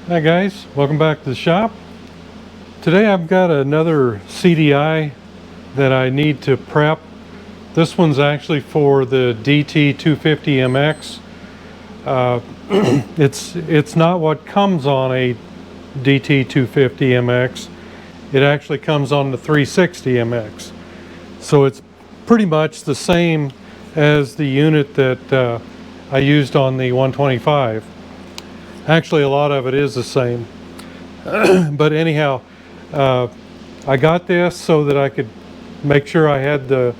Hi guys, welcome back to the shop. Today I've got another CDI that I need to prep. This one's actually for the DT-250 MX. It's not what comes on a DT-250 MX. It actually comes on the 360 MX. So it's pretty much the same as the unit that I used on the 125. Actually, a lot of it is the same. But anyhow, I got this so that I could make sure I had the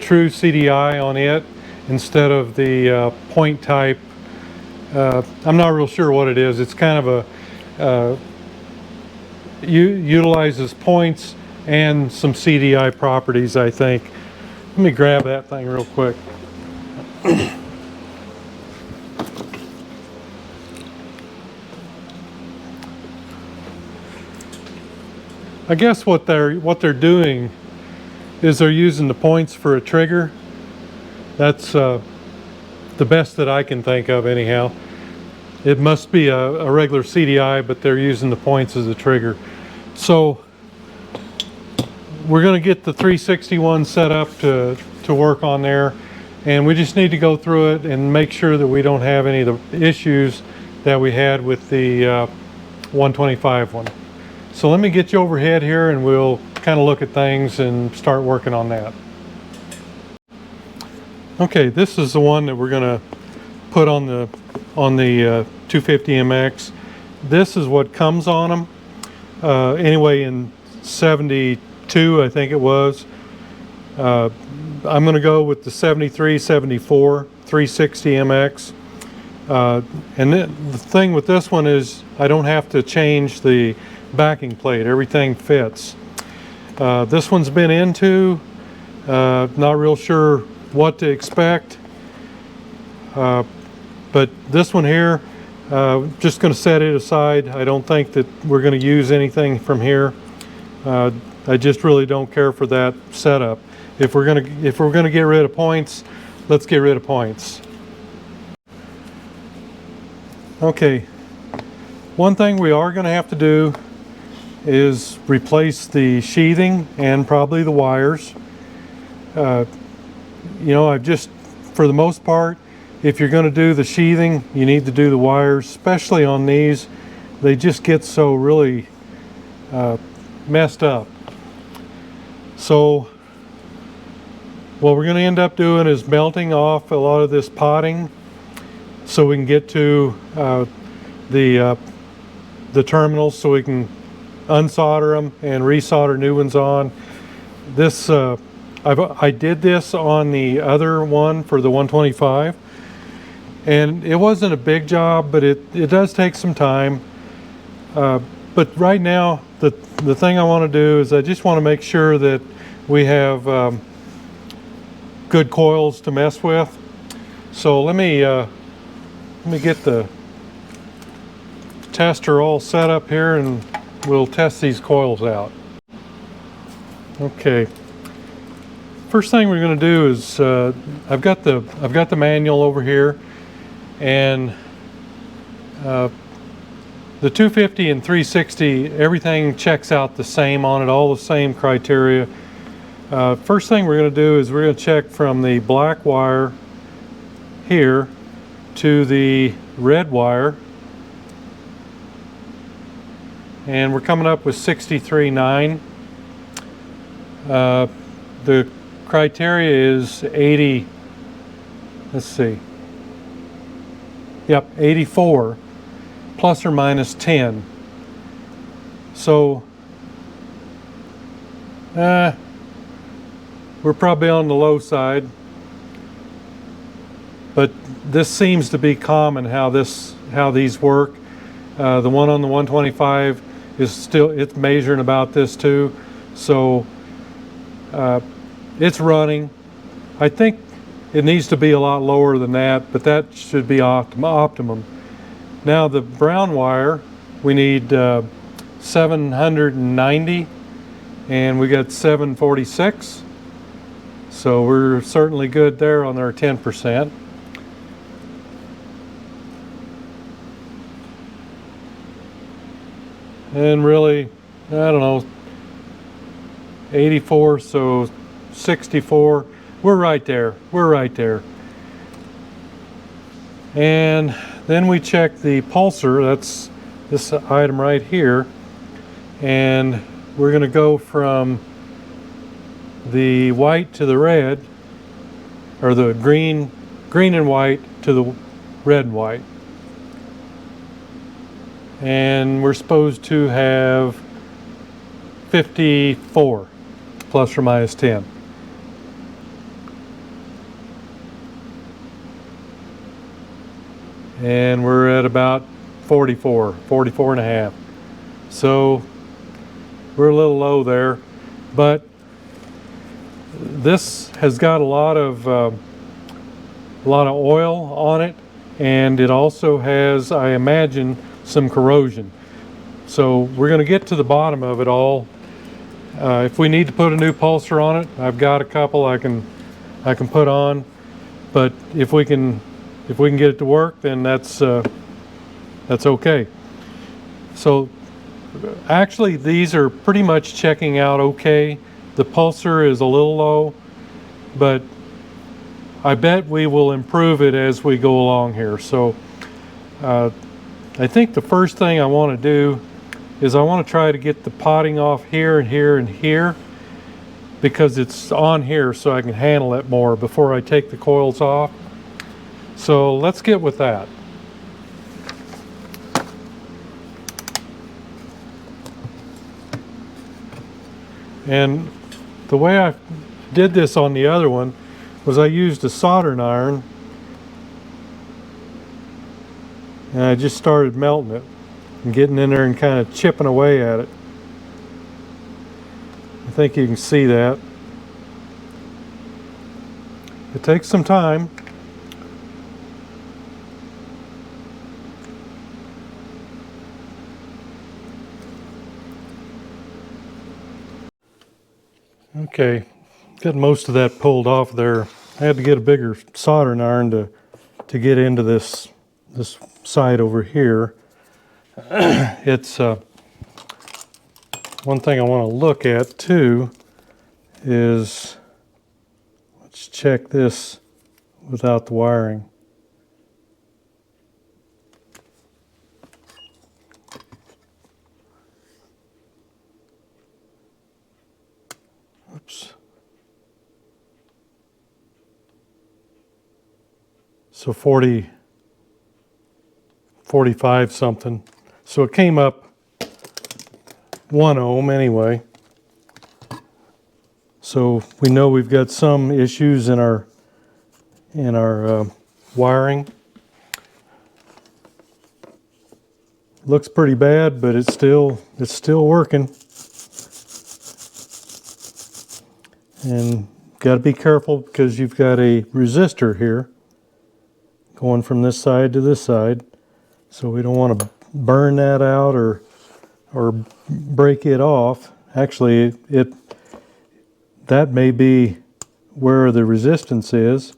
true CDI on it instead of the point type. I'm not real sure what it is. It's kind of a utilizes points and some CDI properties, I think. Let me grab that thing real quick. I guess what they're doing is they're using the points for a trigger. That's the best that I can think of anyhow. It must be a regular CDI, but they're using the points as a trigger. So we're going to get the 361 set up to work on there, and we just need to go through it and make sure that we don't have any of the issues that we had with the 125 one. So let me get you overhead here and we'll kind of look at things and start working on that. Okay, this is the one that we're going to put on the 250 MX. This is what comes on them. Anyway, in 72, I think it was. I'm going to go with the 73, 74, 360 MX. And the thing with this one is I don't have to change the backing plate. Everything fits. This one's been into, not real sure what to expect, but this one here, just going to set it aside. I don't think that we're going to use anything from here. I just really don't care for that setup. If we're going to get rid of points, let's get rid of points. Okay, one thing we are going to have to do is replace the sheathing and probably the wires. You know, I've just, for the most part, if you're going to do the sheathing, you need to do the wires, especially on these. They just get so really messed up. So what we're going to end up doing is melting off a lot of this potting so we can get to the terminals, so we can unsolder them and resolder new ones on. This I did this on the other one for the 125, and it wasn't a big job, but it does take some time. But right now the thing I want to do is I just want to make sure that we have good coils to mess with. So let me get the tester all set up here and we'll test these coils out. Okay. First thing we're going to do is I've got the manual over here, and the 250 and 360, everything checks out the same on it, all the same criteria. First thing we're going to do is we're going to check from the black wire here to the red wire, and we're coming up with 63.9. The criteria is 80, let's see, yep, 84 plus or minus 10. So we're probably on the low side, but this seems to be common how these work. The one on the 125 is still, it's measuring about this too, so it's running. I think it needs to be a lot lower than that, but that should be optimum. Now the brown wire, we need 790, and we got 746, so we're certainly good there on our 10%. and really, I don't know, 84, so 64. We're right there. We're right there. And then we check the pulsar. That's this item right here. And we're going to go from the white to the red, or the green and white to the red and white. And we're supposed to have 54 plus or minus 10. And we're at about 44 and a half. So we're a little low there, but this has got a lot of oil on it, and it also has, I imagine, some corrosion. So we're going to get to the bottom of it all. If we need to put a new pulsar on it, I've got a couple I can put on. But if we can get it to work, then that's okay. So actually, these are pretty much checking out okay. The pulsar is a little low, but I bet we will improve it as we go along here. So I think the first thing I want to do is I want to try to get the potting off here and here and here, because it's on here so I can handle it more before I take the coils off. So let's get with that. And the way I did this on the other one was I used a soldering iron, and I just started melting it and getting in there and kind of chipping away at it. I think you can see that. It takes some time. Okay, got most of that pulled off there. I had to get a bigger soldering iron to get into this side over here. It's one thing I want to look at too is, let's check this without the wiring. Oops. So 45 something. So it came up 1 ohm anyway. So we know we've got some issues in our wiring. Looks pretty bad, but it's still working. And got to be careful because you've got a resistor here going from this side to this side, so we don't want to burn that out or break it off. Actually, that may be where the resistance is.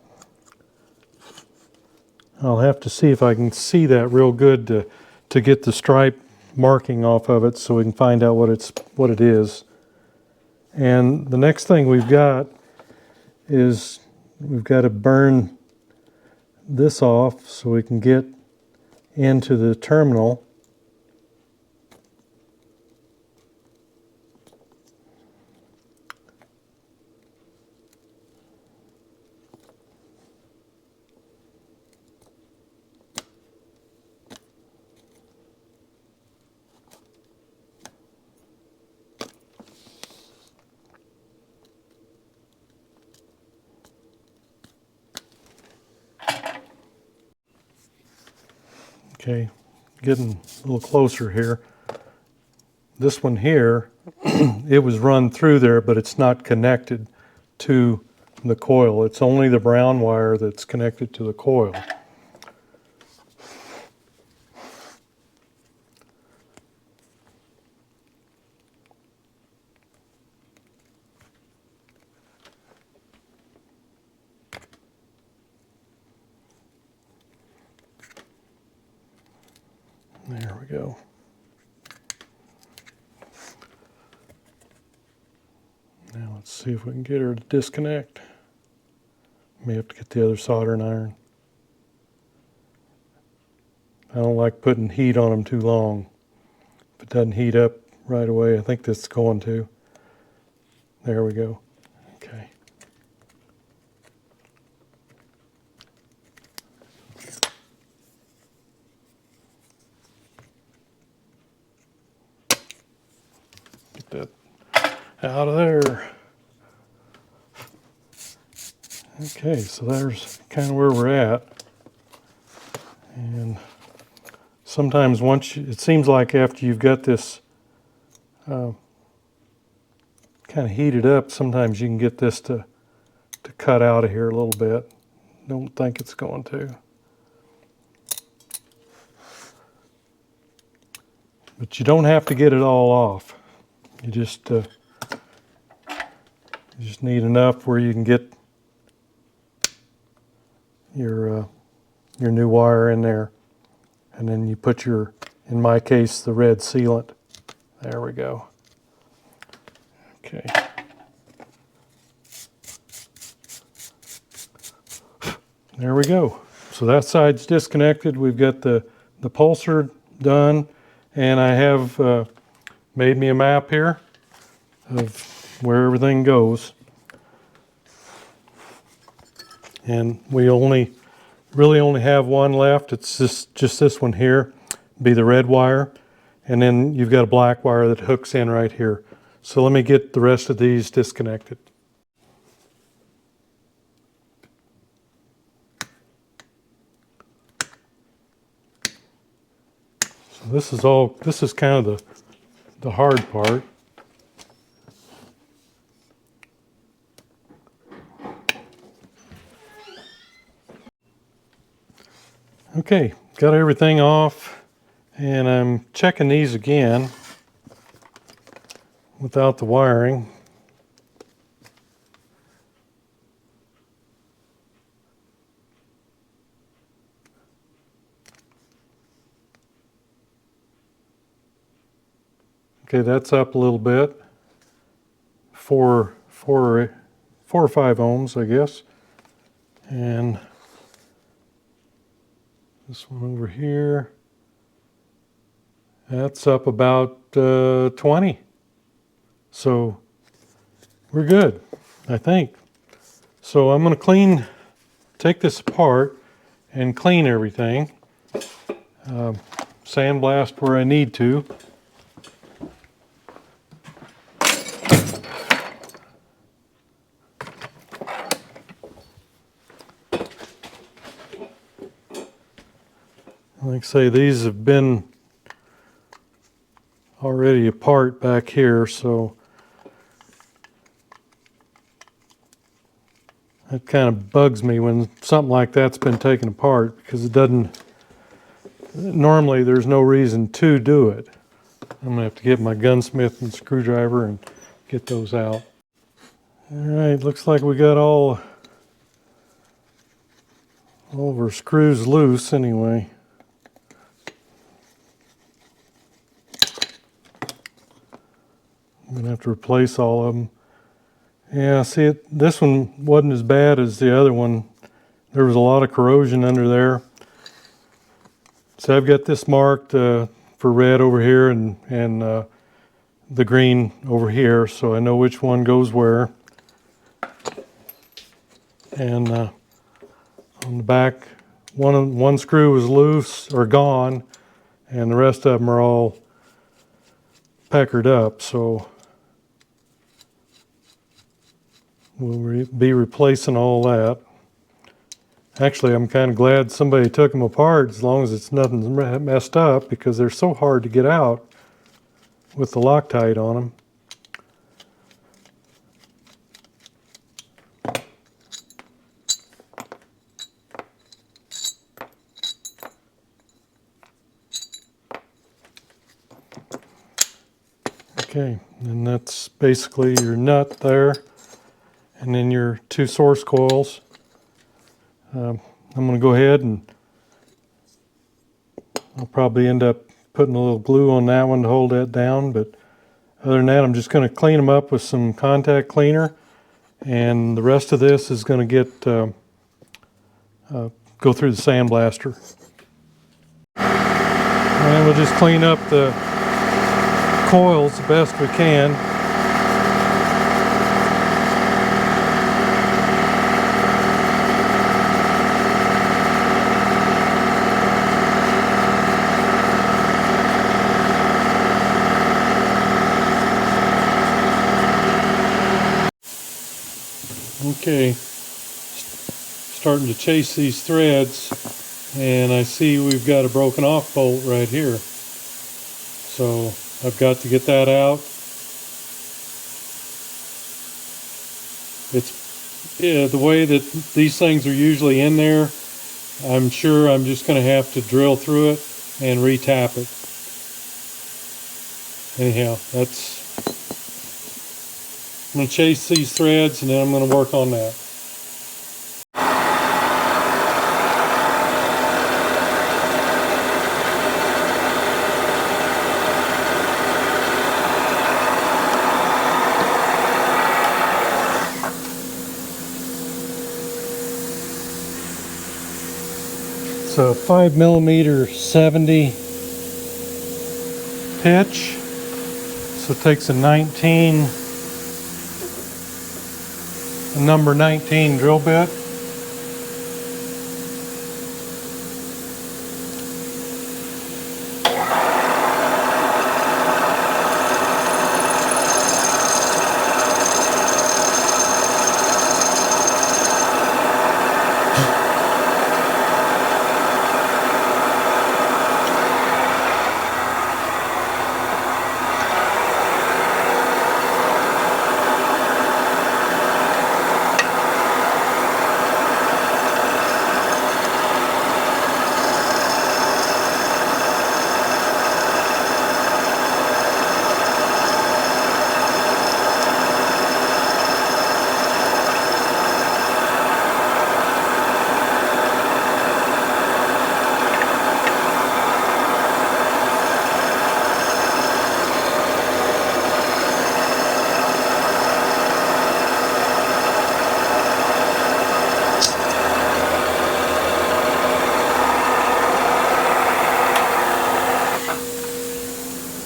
I'll have to see if I can see that real good to get the stripe marking off of it, so we can find out what it is. And the next thing we've got is we've got to burn this off so we can get into the terminal. Okay, getting a little closer here. This one here, it was run through there, but it's not connected to the coil. It's only the brown wire that's connected to the coil. There we go. Now let's see if we can get her to disconnect. May have to get the other soldering iron. I don't like putting heat on them too long. If it doesn't heat up right away, I think this is going to. There we go. Okay. Get that out of there. Okay, so there's kind of where we're at. And sometimes it seems like after you've got this kind of heated up, sometimes you can get this to cut out of here a little bit. Don't think it's going to. But you don't have to get it all off. You just need enough where you can get your new wire in there, and then you put your, in my case, the red sealant. There we go. Okay. There we go. So that side's disconnected. We've got the pulser done, and I have made me a map here of where everything goes. And we really only have one left. It's just this one here, be the red wire. And then you've got a black wire that hooks in right here. So let me get the rest of these disconnected. So this is kind of the hard part. Okay, got everything off, and I'm checking these again without the wiring. Okay, that's up a little bit. 4 or 5 ohms, I guess. And this one over here, that's up about 20. So we're good, I think. So I'm going to take this apart and clean everything. Sandblast where I need to. Like I say, these have been already apart back here, so that kind of bugs me when something like that's been taken apart, because it doesn't, normally there's no reason to do it. I'm going to have to get my gunsmith and screwdriver and get those out. Alright, looks like we got all of our screws loose anyway. I'm going to have to replace all of them. Yeah, see, this one wasn't as bad as the other one. There was a lot of corrosion under there. So I've got this marked for red over here and the green over here, so I know which one goes where. And on the back, one screw was loose or gone, and the rest of them are all peckered up, so we'll be replacing all that. Actually, I'm kind of glad somebody took them apart, as long as it's nothing's messed up, because they're so hard to get out with the Loctite on them. Okay, and that's basically your nut there, and then your 2 source coils. I'm going to go ahead and I'll probably end up putting a little glue on that one to hold that down, but Other than that, I'm just going to clean them up with some contact cleaner, and the rest of this is going to get go through the sandblaster. And we'll just clean up the coils the best we can. Okay, starting to chase these threads, and I see we've got a broken off bolt right here. So I've got to get that out. The way that these things are usually in there, I'm sure I'm just going to have to drill through it and re-tap it. Anyhow, I'm going to chase these threads, and then I'm going to work on that. It's a 5mm 70 pitch, so it takes a number 19 drill bit.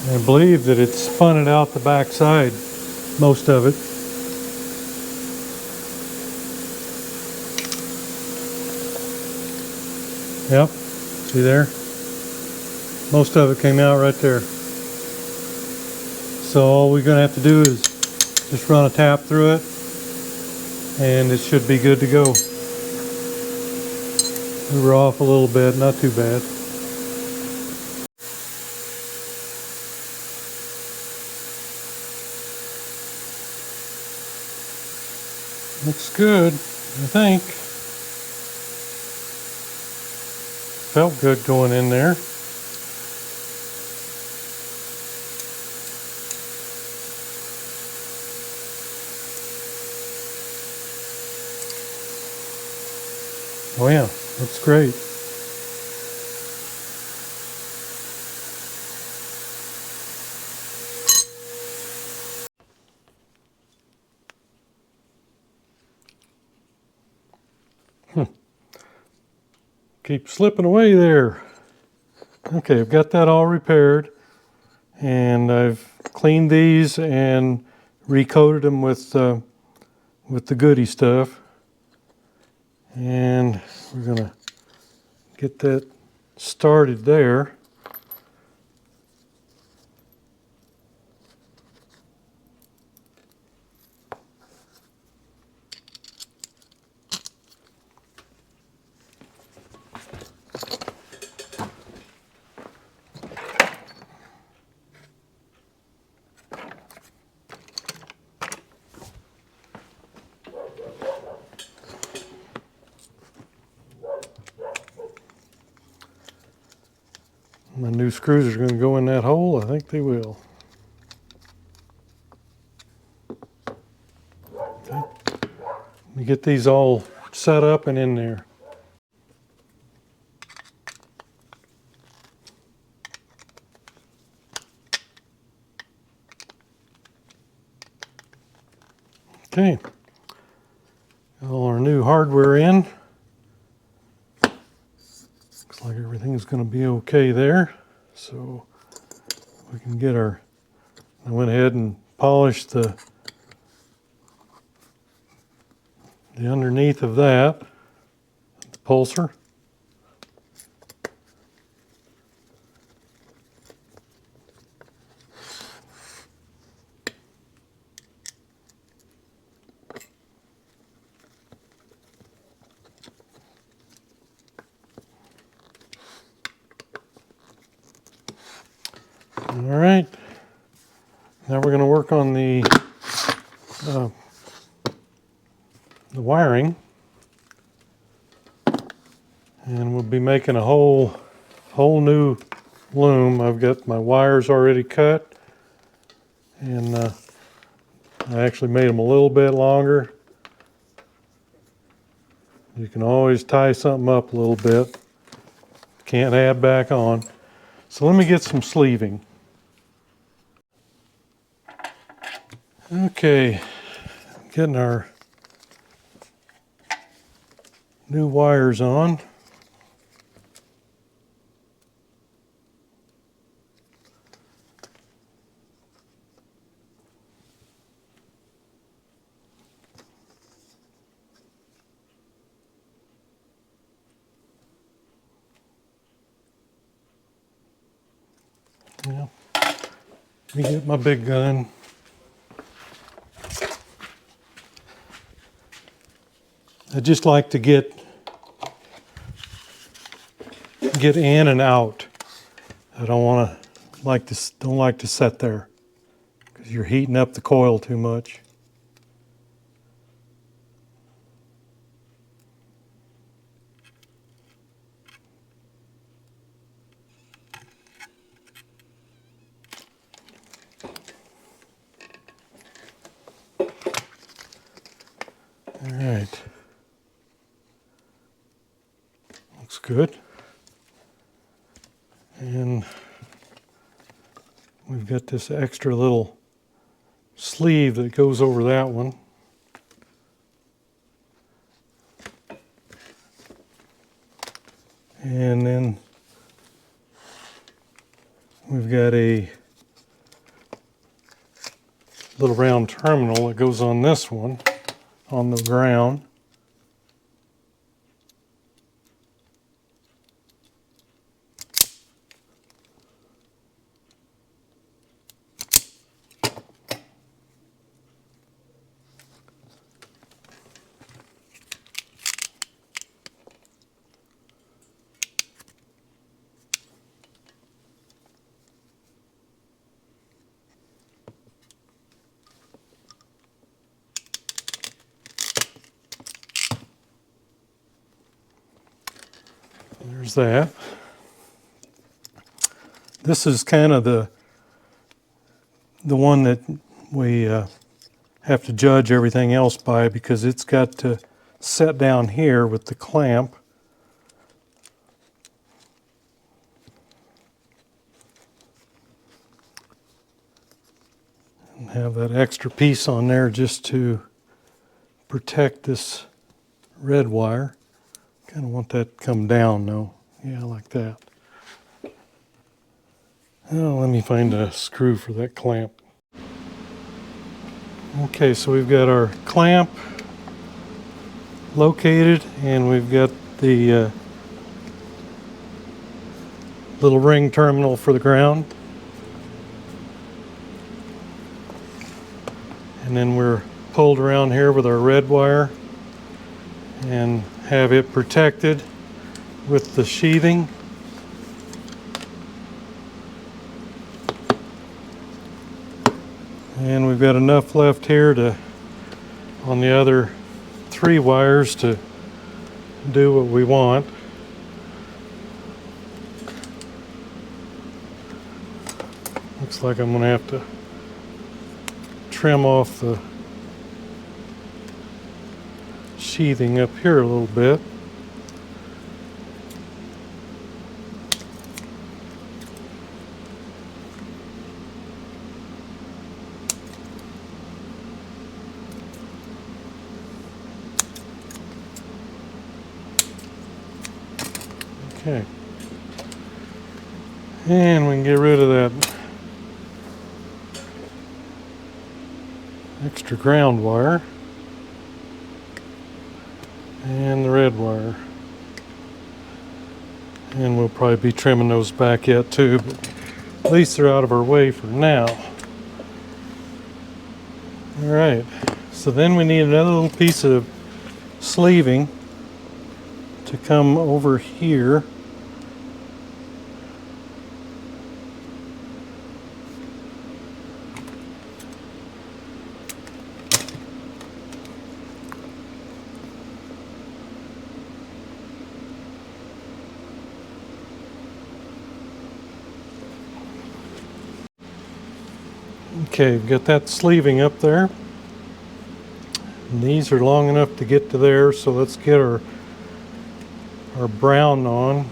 I believe that it's spun it out the back side, most of it. Yep, see there? Most of it came out right there. So all we're going to have to do is just run a tap through it, and it should be good to go. We were off a little bit, not too bad. Looks good, I think. Felt good going in there. Oh yeah, looks great. Keep slipping away there. Okay, I've got that all repaired, and I've cleaned these and recoated them with the goody stuff. And we're gonna get that started there. My new screws are going to go in that hole. I think they will. Okay. Let me get these all set up and in there. Okay, got all our new hardware in. Looks like everything's going to be okay there. So we can get our, I went ahead and polished the underneath of that, the pulser. All right, now we're going to work on the wiring, and we'll be making a whole new loom. I've got my wires already cut, and I actually made them a little bit longer. You can always tie something up a little bit. Can't add back on. So let me get some sleeving. Okay, getting our new wires on. Yeah. Let me get my big gun. I just like to get in and out. I don't like to sit there because you're heating up the coil too much. All right. Looks good. And we've got this extra little sleeve that goes over that one. And then we've got a little round terminal that goes on this one, on the ground. There's that. This is kind of the one that we have to judge everything else by, because it's got to set down here with the clamp. And have that extra piece on there just to protect this red wire. Kind of want that to come down though. Yeah, like that. Oh, let me find a screw for that clamp. Okay, so we've got our clamp located, and we've got the little ring terminal for the ground. And then we're pulled around here with our red wire and have it protected with the sheathing. And we've got enough left here to, on the other 3 wires, to do what we want. Looks like I'm going to have to trim off the sheathing up here a little bit. Okay. And we can get rid of that extra ground wire and the red wire. And we'll probably be trimming those back yet too, but at least they're out of our way for now. All right, so then we need another little piece of sleeving to come over here. Okay, we've got that sleeving up there. And these are long enough to get to there, so let's get our brown on.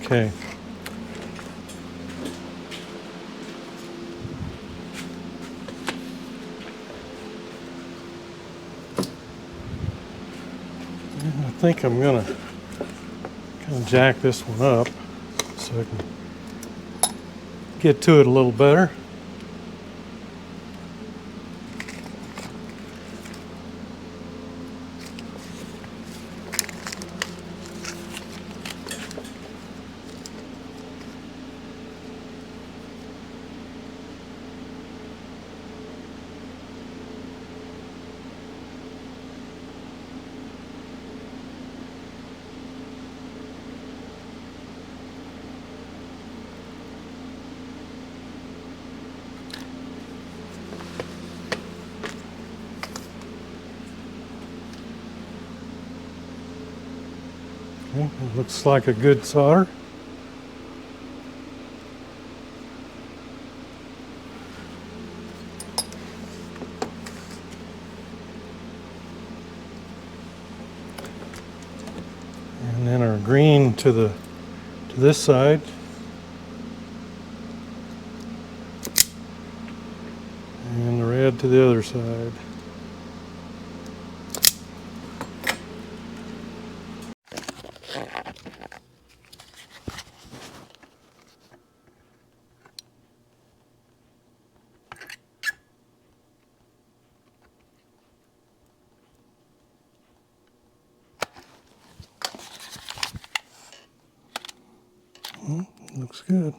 Okay. I think I'm gonna kind of jack this one up so I can get to it a little better. Okay, it looks like a good solder. And then our green to this side. And the red to the other side. Looks good.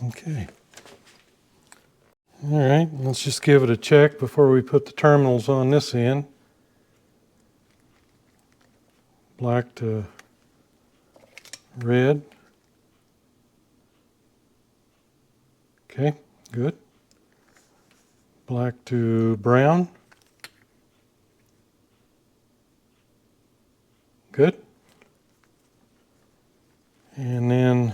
Okay. All right, let's just give it a check before we put the terminals on this end. Black to red. Okay, good. Black to brown. Good. And then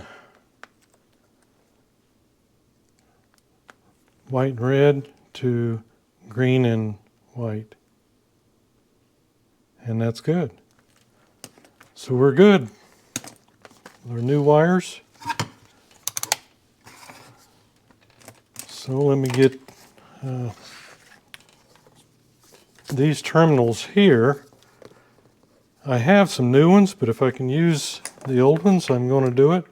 white and red to green and white. And that's good. So we're good. Our new wires. So let me get these terminals here. I have some new ones, but if I can use the old ones, I'm going to do it.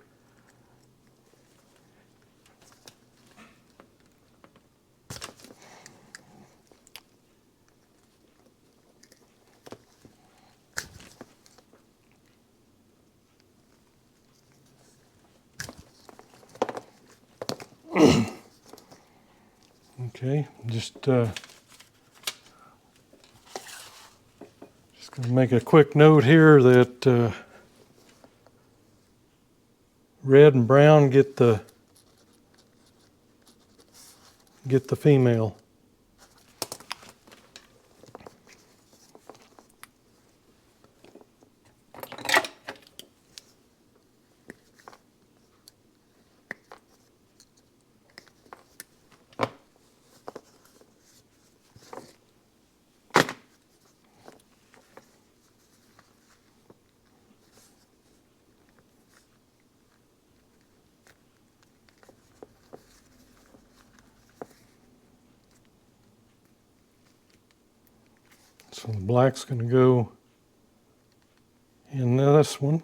Okay, just going to make a quick note here that red and brown get the female. So the black's going to go in this one.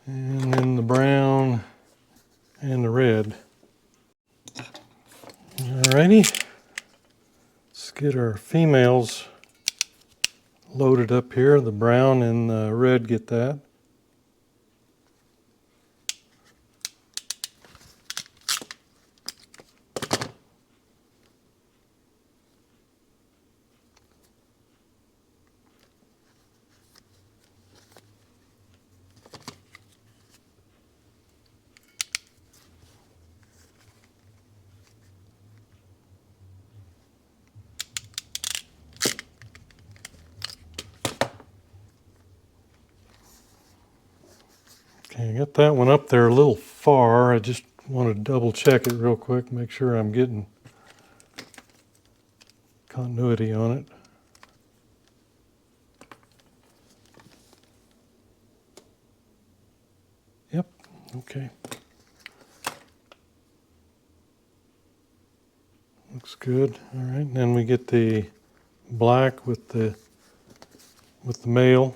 And then the brown and the red. Alrighty, let's get our females loaded up here. The brown and the red get that. Okay, I got that one up there a little far. I just want to double check it real quick, make sure I'm getting continuity on it. Yep, okay. Looks good. All right, and then we get the black with the male.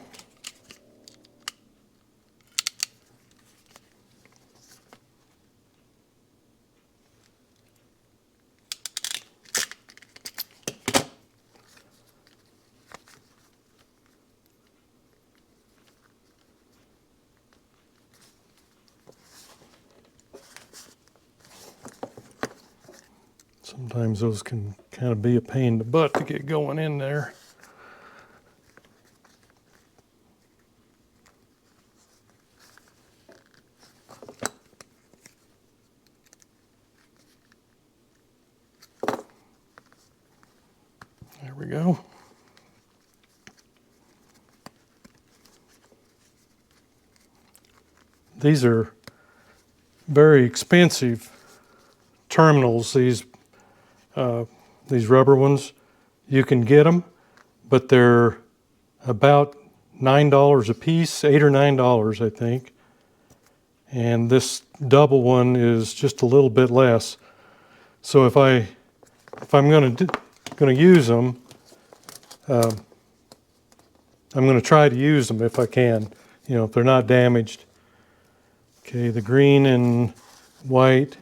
Sometimes those can kind of be a pain in the butt to get going in there. There we go. These are very expensive terminals, these rubber ones. You can get them, but they're about $9 a piece, $8 or $9, I think. And this double one is just a little bit less. So if I'm going to use them, I'm going to try to use them if I can, if they're not damaged. Okay, the green and white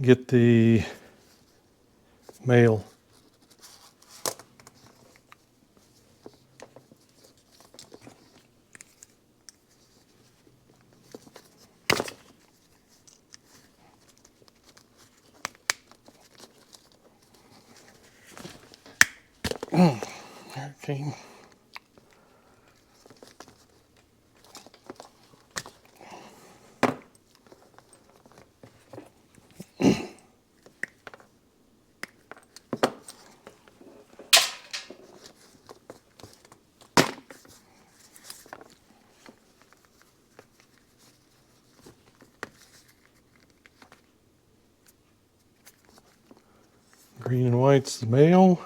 get the male. Okay. Green and white's the male.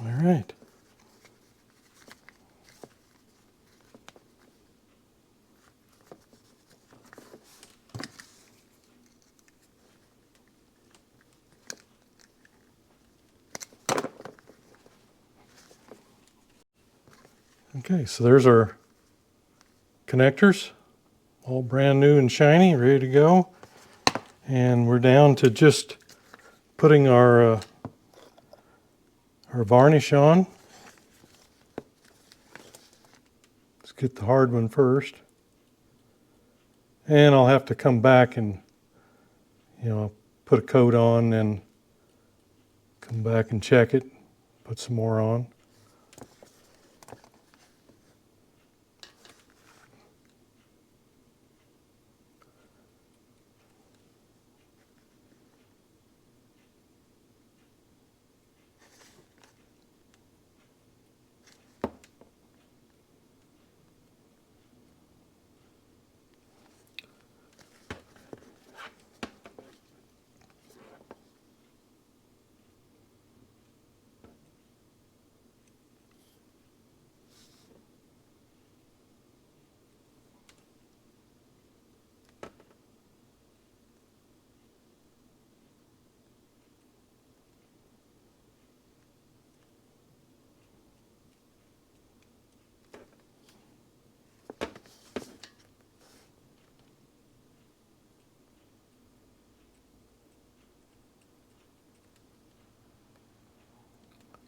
All right. Okay, so there's our connectors, all brand new and shiny, ready to go. And we're down to just putting our varnish on. Let's get the hard one first. And I'll have to come back and, put a coat on and come back and check it, put some more on.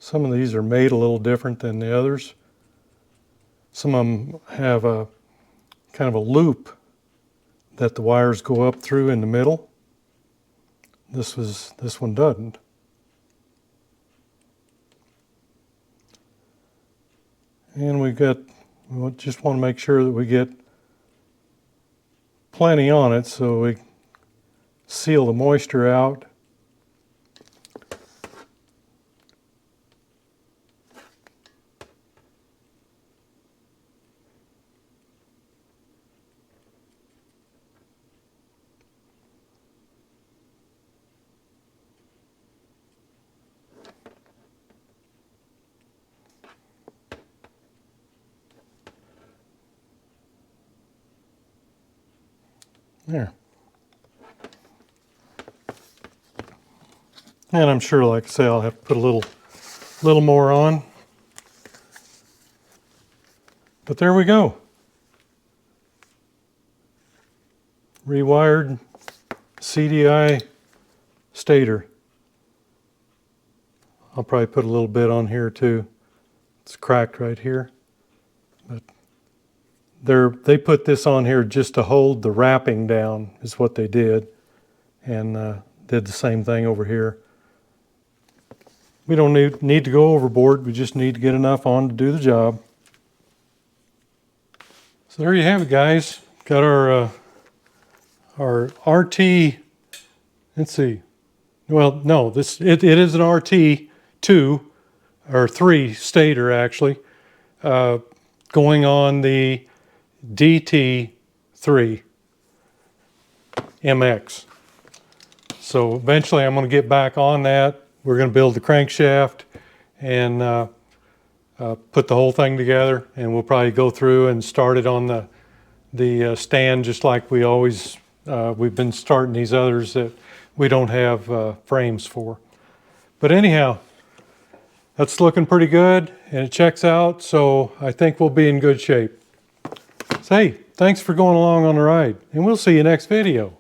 Some of these are made a little different than the others. Some of them have a kind of a loop that the wires go up through in the middle. This one doesn't. And we just want to make sure that we get plenty on it so we seal the moisture out. There. And I'm sure, like I say, I'll have to put a little more on. But there we go. Rewired CDI Stator. I'll probably put a little bit on here too. It's cracked right here. But they put this on here just to hold the wrapping down is what they did. And did the same thing over here. We don't need to go overboard. We just need to get enough on to do the job. So there you have it, guys. Got our RT. Let's see. Well, no, it is an RT-2 or 3 stator actually, going on the DT-2 MX. So eventually I'm going to get back on that. We're going to build the crankshaft and put the whole thing together, and we'll probably go through and start it on the stand just like we always we've been starting these others that we don't have frames for. But anyhow, that's looking pretty good and it checks out, so I think we'll be in good shape. So hey, thanks for going along on the ride, and we'll see you next video.